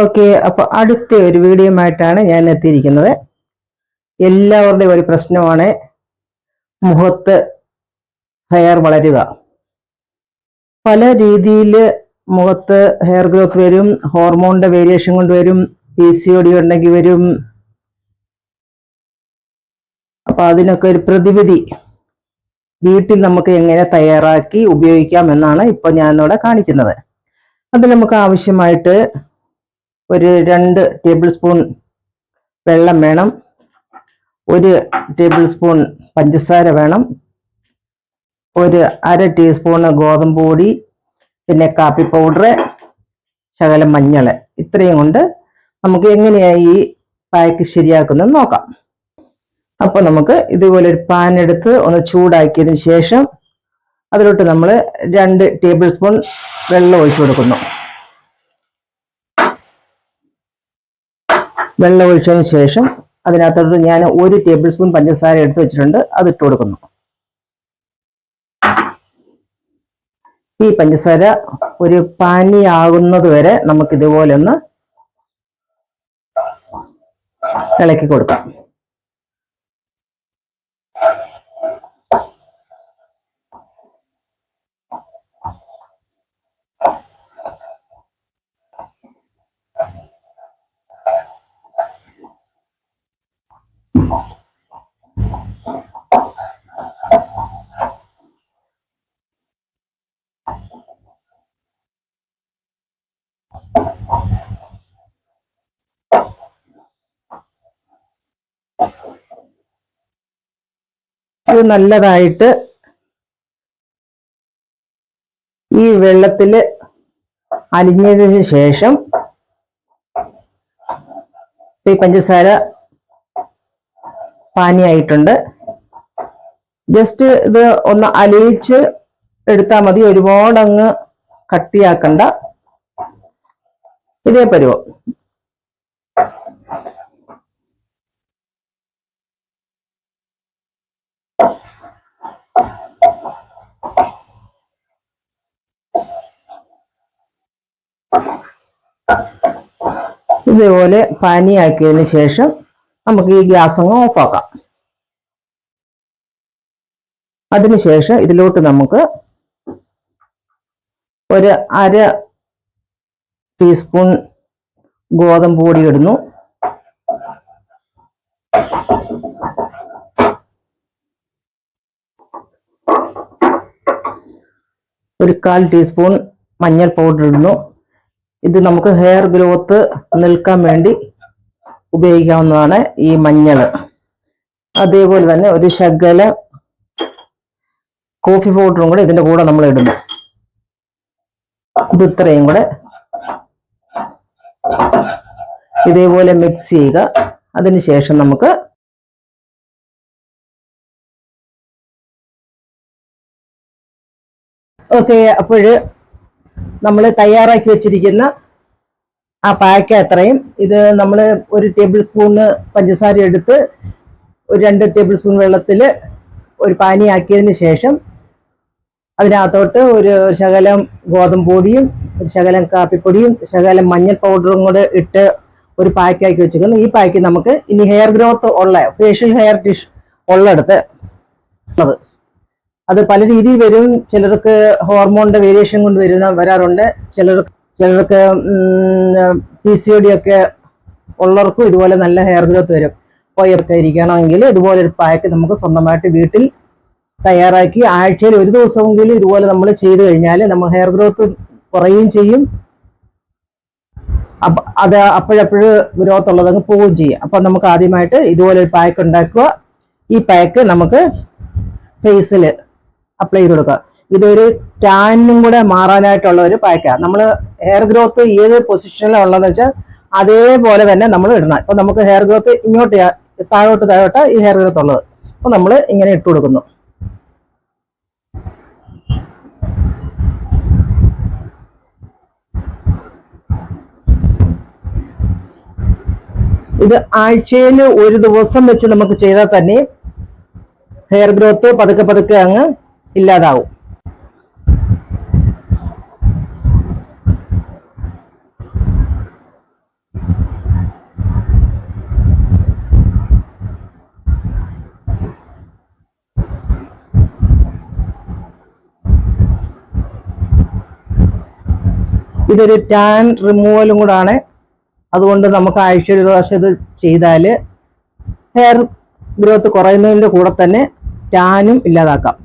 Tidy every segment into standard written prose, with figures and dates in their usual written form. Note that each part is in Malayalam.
ഓക്കെ, അപ്പൊ അടുത്ത ഒരു വീഡിയോയുമായിട്ടാണ് ഞാൻ എത്തിയിരിക്കുന്നത്. എല്ലാവരുടെയും ഒരു പ്രശ്നമാണ് മുഖത്ത് ഹെയർ വളരുക. പല രീതിയിൽ മുഖത്ത് ഹെയർ ഗ്രോത്ത് വരും. ഹോർമോണിന്റെ വേരിയേഷൻ കൊണ്ട് വരും, PCOD ഉണ്ടെങ്കിൽ വരും. അപ്പൊ അതിനൊക്കെ ഒരു പ്രതിവിധി വീട്ടിൽ നമുക്ക് എങ്ങനെ തയ്യാറാക്കി ഉപയോഗിക്കാം എന്നാണ് ഇപ്പൊ ഞാൻ ഇവിടെ കാണിക്കുന്നത്. അത് നമുക്ക് ആവശ്യമായിട്ട് ഒരു 2 ടേബിൾ സ്പൂൺ വെള്ളം വേണം, 1 ടേബിൾ സ്പൂൺ പഞ്ചസാര വേണം, ഒരു 1/2 ടീസ്പൂൺ ഗോതമ്പ് പൊടി, പിന്നെ കാപ്പി പൗഡർ, ശകലം മഞ്ഞൾ. ഇത്രയും കൊണ്ട് നമുക്ക് എങ്ങനെയായി ഈ പാക്ക് ശരിയാക്കുന്നത് നോക്കാം. അപ്പൊ നമുക്ക് ഇതുപോലെ ഒരു പാൻ എടുത്ത് ഒന്ന് ചൂടാക്കിയതിന് ശേഷം അതിലോട്ട് നമ്മൾ 2 ടേബിൾ സ്പൂൺ വെള്ളം ഒഴിച്ചു കൊടുക്കുന്നു. വെള്ളം ഒഴിച്ചതിന് ശേഷം അതിനകത്തോട്ട് ഞാൻ 1 ടേബിൾ സ്പൂൺ പഞ്ചസാര എടുത്ത് വെച്ചിട്ടുണ്ട്, അത് ഇട്ട് കൊടുക്കുന്നു. ഈ പഞ്ചസാര ഒരു പാനിയാകുന്നത് വരെ നമുക്ക് ഇതുപോലെ ഒന്ന് ഇളക്കി കൊടുക്കാം. ഇത് നല്ലതായിട്ട് ഈ വെള്ളത്തിൽ അലിഞ്ഞതിന് ശേഷം ഈ പഞ്ചസാര പാനിയായിട്ടുണ്ട്. ജസ്റ്റ് ഇത് ഒന്ന് അലിയിച്ച് എടുത്താൽ മതി, ഒരുപാട് അങ്ങ് കട്ടിയാക്കണ്ട. ഇതേ പരുവം. ഇതേപോലെ പാനിയാക്കിയതിന് ശേഷം നമുക്ക് ഈ ഗ്യാസ് അങ്ങ് ഓഫാക്കാം. അതിനുശേഷം ഇതിലോട്ട് നമുക്ക് ഒരു 1/2 ടീസ്പൂൺ ഗോതമ്പ് പൊടി ഇടുന്നു. ഒരു 1/4 ടീസ്പൂൺ മഞ്ഞൾ പൗഡർ ഇടുന്നു. ഇത് നമുക്ക് ഹെയർ ഗ്രോത്ത് നിൽക്കാൻ വേണ്ടി ഉപയോഗിക്കാവുന്നതാണ് ഈ മഞ്ഞൾ. അതേപോലെ തന്നെ ഒരു ശകല കോഫി പൗഡറും കൂടെ ഇതിന്റെ കൂടെ നമ്മൾ ഇടുന്നു. ഇത് ഇത്രയും കൂടെ ഇതേപോലെ മിക്സ് ചെയ്യുക. അതിനുശേഷം നമുക്ക് ഓക്കെ, അപ്പോൾ നമ്മൾ തയ്യാറാക്കി വെച്ചിരിക്കുന്ന ആ പാക്ക് അത്രയും, ഇത് നമ്മൾ 1 ടേബിൾ സ്പൂണ് പഞ്ചസാര എടുത്ത് ഒരു 2 ടേബിൾ സ്പൂൺ വെള്ളത്തിൽ ഒരു പാനിയാക്കിയതിന് ശേഷം അതിനകത്തോട്ട് ഒരു ശകലം ഗോതമ്പ് പൊടിയും ഒരു ശകലം കാപ്പിപ്പൊടിയും ശകലം മഞ്ഞൾ പൗഡറും കൂടെ ഇട്ട് ഒരു പാക്കാക്കി വെച്ചിരിക്കുന്നു. ഈ പാക്ക് നമുക്ക് ഇനി ഹെയർ ഗ്രോത്ത് ഉള്ള ഫേഷ്യൽ ഹെയർ ടിഷ് ഉള്ളിടത്ത് ഉള്ളത്, അത് പല രീതിയിൽ വരും. ചിലർക്ക് ഹോർമോണിന്റെ വേരിയേഷൻ കൊണ്ട് വരാറുണ്ട്. ചിലർക്ക് PCOD ഒക്കെ ഉള്ളവർക്കും ഇതുപോലെ നല്ല ഹെയർ ഗ്രോത്ത് വരും. പോയൊക്കെ ഇരിക്കണമെങ്കിൽ ഇതുപോലെ ഒരു പാക്ക് നമുക്ക് സ്വന്തമായിട്ട് വീട്ടിൽ തയ്യാറാക്കി ആഴ്ചയിൽ 1 ദിവസമെങ്കിലും ഇതുപോലെ നമ്മൾ ചെയ്തു കഴിഞ്ഞാൽ നമ്മൾ ഹെയർ ഗ്രോത്ത് കുറയുകയും ചെയ്യും. അത് അപ്പോഴപ്പോഴും ഗ്രോത്ത് ഉള്ളതങ്ങ് പോവുകയും ചെയ്യും. അപ്പം നമുക്ക് ആദ്യമായിട്ട് ഇതുപോലെ ഒരു പാക്ക് ഉണ്ടാക്കുക. ഈ പാക്ക് നമുക്ക് ഫേസിൽ അപ്ലൈ ചെയ്ത് കൊടുക്കുക. ഇതൊരു ടാനും കൂടെ മാറാനായിട്ടുള്ള ഒരു പാക്കാണ്. നമ്മൾ ഹെയർ ഗ്രോത്ത് ഏത് പൊസിഷനിലാണ് ഉള്ളതെന്ന് വെച്ചാൽ അതേപോലെ തന്നെ നമ്മൾ ഇടണം. ഇപ്പൊ നമുക്ക് ഹെയർ ഗ്രോത്ത് ഇങ്ങോട്ട് താഴോട്ട് ഈ ഹെയർ ഗ്രോത്ത് ഉള്ളത്. അപ്പൊ നമ്മൾ ഇങ്ങനെ ഇട്ട് കൊടുക്കുന്നു. ഇത് ആഴ്ചയിൽ 1 ദിവസം വെച്ച് നമുക്ക് ചെയ്താൽ തന്നെ ഹെയർ ഗ്രോത്ത് പതുക്കെ പതുക്കെ അങ്ങ് ഇല്ലാതാവും. ഇതൊരു ടാൻ റിമൂവലും കൂടാണ്. അതുകൊണ്ട് നമുക്ക് ആഴ്ചയിൽ ഒരു പ്രാവശ്യം ഇത് ചെയ്താൽ ഹെയർ ഗ്രോത്ത് കുറയുന്നതിൻ്റെ കൂടെ തന്നെ ടാനും ഇല്ലാതാക്കാം.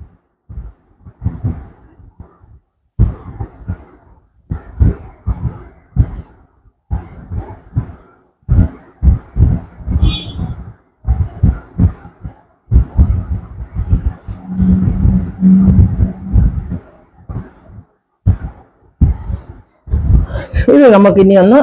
ഇത് നമുക്കിനി ഒന്ന്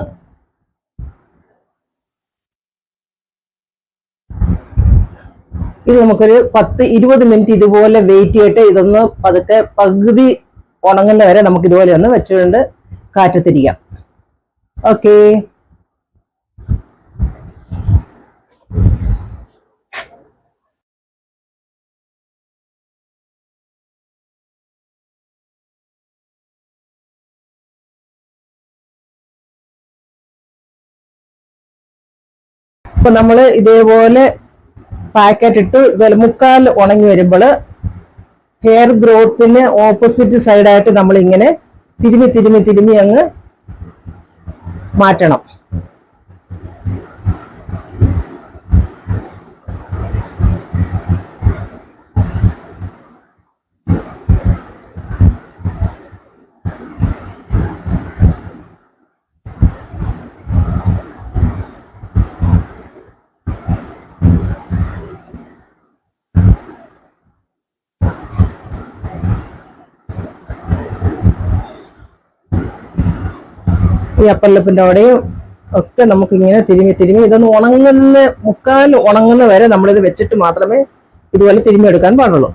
നമുക്കൊരു 10-20 മിനിറ്റ് ഇതുപോലെ വെയിറ്റ് ചെയ്തിട്ട് ഇതൊന്ന് പതുക്കെ പകുതി ഉണങ്ങുന്ന വരെ നമുക്ക് ഇതുപോലെ ഒന്ന് വെച്ചുകൊണ്ട് കാറ്റത്തിരിക്കാം. ഓക്കെ. അപ്പൊ നമ്മള് ഇതേപോലെ പാക്കറ്റ് ഇട്ട് ഇതുപോലെ മുക്കാൽ ഉണങ്ങി വരുമ്പോൾ ഹെയർ ഗ്രോത്തിന് ഓപ്പോസിറ്റ് സൈഡായിട്ട് നമ്മൾ ഇങ്ങനെ തിരുമ്മി അങ്ങ് മാറ്റണം. ഈ അപ്പർ ലിപ്പിന്റെ അവിടെയും ഒക്കെ നമുക്ക് ഇങ്ങനെ തിരുമ്മി ഇതൊന്ന് ഉണങ്ങുന്ന മുക്കാൽ ഉണങ്ങുന്ന വരെ നമ്മളിത് വെച്ചിട്ട് മാത്രമേ ഇതുപോലെ തിരുമ്മി എടുക്കാൻ പാടുള്ളൂ.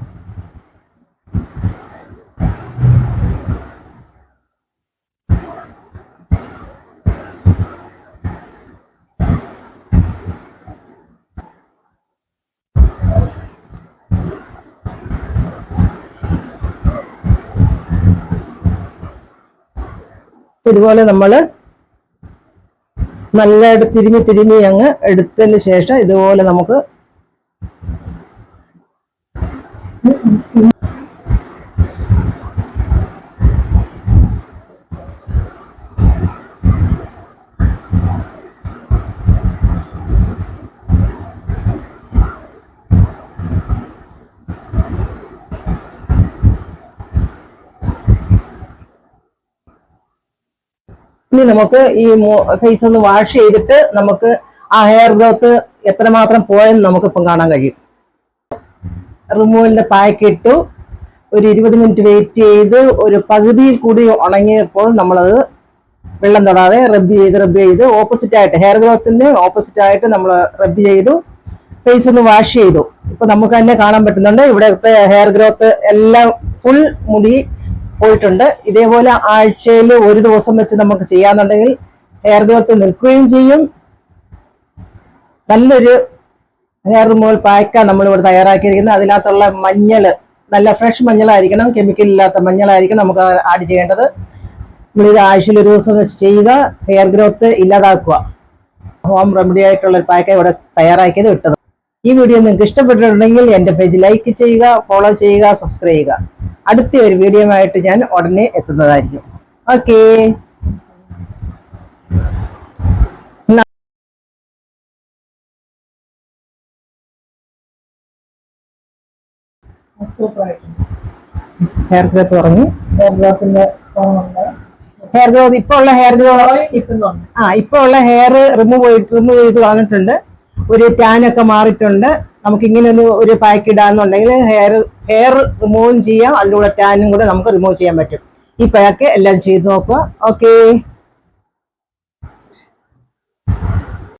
ഇതുപോലെ നമ്മൾ നല്ലതായിട്ട് തിരുമ്മി അങ്ങ് എടുത്തതിന് ശേഷം ഇതുപോലെ നമുക്ക് ഇനി നമുക്ക് ഈ ഫേസ് ഒന്ന് വാഷ് ചെയ്തിട്ട് നമുക്ക് ആ ഹെയർ ഗ്രോത്ത് എത്രമാത്രം പോയെന്ന് നമുക്കിപ്പം കാണാൻ കഴിയും. റിമൂവലിന്റെ പാക്ക് ഇട്ടു, ഒരു 20 മിനിറ്റ് വെയിറ്റ് ചെയ്ത് ഒരു പകുതിയിൽ കൂടി ഉണങ്ങിയപ്പോൾ നമ്മളത് വെള്ളം തൊടാതെ റബ്ബ് ചെയ്ത് ഓപ്പോസിറ്റ് ആയിട്ട് ഹെയർ ഗ്രോത്തിന്റെ ഓപ്പോസിറ്റ് ആയിട്ട് നമ്മൾ റബ്ബ് ചെയ്തു, ഫേസ് ഒന്ന് വാഷ് ചെയ്തു. ഇപ്പൊ നമുക്ക് തന്നെ കാണാൻ പറ്റുന്നുണ്ട് ഇവിടുത്തെ ഹെയർ ഗ്രോത്ത് എല്ലാം ഫുൾ മുടി പോയിട്ടുണ്ട്. ഇതേപോലെ ആഴ്ചയിൽ ഒരു ദിവസം വെച്ച് നമുക്ക് ചെയ്യാന്നുണ്ടെങ്കിൽ ഹെയർ ഗ്രോത്ത് നിൽക്കുകയും ചെയ്യും. നല്ലൊരു ഹെയർ റിമൂവൽ പാക്കാണ് നമ്മളിവിടെ തയ്യാറാക്കിയിരിക്കുന്നത്. അതിനകത്തുള്ള മഞ്ഞൾ നല്ല ഫ്രഷ് മഞ്ഞളായിരിക്കണം, കെമിക്കൽ ഇല്ലാത്ത മഞ്ഞളായിരിക്കണം നമുക്ക് ആഡ് ചെയ്യേണ്ടത്. നമ്മളിത് ആഴ്ചയിൽ ഒരു ദിവസം വെച്ച് ചെയ്യുക, ഹെയർ ഗ്രോത്ത് ഇല്ലാതാക്കുക. ഹോം റെമഡി ആയിട്ടുള്ള ഒരു പാക്കാണ് ഇവിടെ തയ്യാറാക്കിയത് ഇട്ടത്. ഈ വീഡിയോ നിങ്ങൾക്ക് ഇഷ്ടപ്പെട്ടിട്ടുണ്ടെങ്കിൽ എൻ്റെ പേജ് ലൈക്ക് ചെയ്യുക, ഫോളോ ചെയ്യുക, സബ്സ്ക്രൈബ് ചെയ്യുക. അടുത്ത ഒരു വീഡിയോ ആയിട്ട് ഞാൻ ഉടനെ എത്തുന്നതായിരിക്കും. ഓക്കേ. ഹെയർ ഗ്രോത്ത് പറഞ്ഞു, ഹെയർ ഗ്രോത്ത് ഇപ്പൊ ഉള്ള ഹെയർ ഇപ്പൊ ഉള്ള ഹെയർ റിമൂവ് ചെയ്ത് കളഞ്ഞിട്ടുണ്ട്. ഒരു ടാനൊക്കെ മാറിയിട്ടുണ്ട്. നമുക്ക് ഇങ്ങനെ ഒരു പാക്ക് ഇടാന്നുണ്ടെങ്കിൽ ഹെയർ റിമൂവും ചെയ്യാം, അതിലൂടെ ടാനും കൂടെ നമുക്ക് റിമൂവ് ചെയ്യാൻ പറ്റും. ഈ പാക്ക് എല്ലാം ചെയ്ത് നോക്കുക. ഓക്കേ.